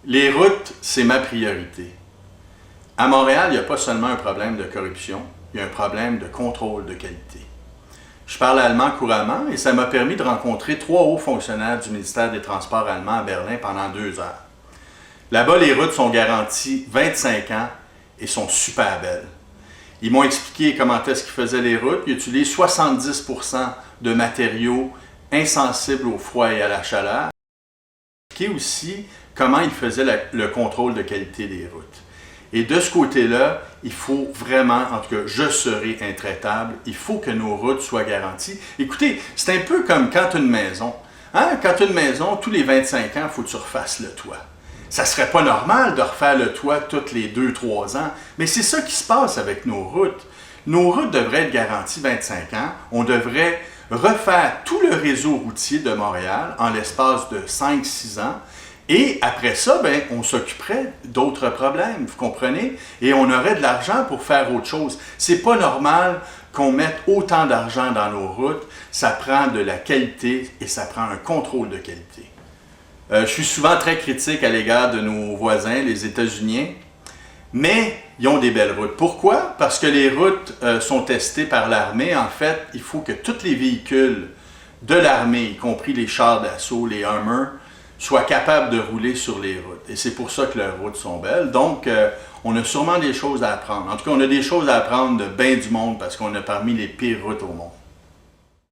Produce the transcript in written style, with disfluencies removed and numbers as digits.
Les routes, c'est ma priorité. À Montréal, il n'y a pas seulement un problème de corruption, il y a un problème de contrôle de qualité. Je parle allemand couramment et ça m'a permis de rencontrer 3 hauts fonctionnaires du ministère des Transports allemand à Berlin pendant 2 heures. Là-bas, les routes sont garanties 25 ans et sont super belles. Ils m'ont expliqué comment est-ce qu'ils faisaient les routes. Ils utilisent 70% de matériaux insensibles au froid et à la chaleur. Ils m'ont expliqué aussi comment ils faisaient le contrôle de qualité des routes. Et de ce côté-là, il faut vraiment, en tout cas, je serai intraitable. Il faut que nos routes soient garanties. Écoutez, c'est un peu comme quand tu as une maison. Hein? Quand tu as une maison, tous les 25 ans, il faut que tu refasses le toit. Ça ne serait pas normal de refaire le toit tous les 2-3 ans, mais c'est ça qui se passe avec nos routes. Nos routes devraient être garanties 25 ans. On devrait refaire tout le réseau routier de Montréal en l'espace de 5-6 ans. Et après ça, on s'occuperait d'autres problèmes, vous comprenez? Et on aurait de l'argent pour faire autre chose. C'est pas normal qu'on mette autant d'argent dans nos routes. Ça prend de la qualité et ça prend un contrôle de qualité. Je suis souvent très critique à l'égard de nos voisins, les États-Unis, mais ils ont des belles routes. Pourquoi? Parce que les routes sont testées par l'armée. En fait, il faut que tous les véhicules de l'armée, y compris les chars d'assaut, les Hummer, soient capables de rouler sur les routes. Et c'est pour ça que leurs routes sont belles. Donc, on a sûrement des choses à apprendre. En tout cas, on a des choses à apprendre de bien du monde parce qu'on a parmi les pires routes au monde.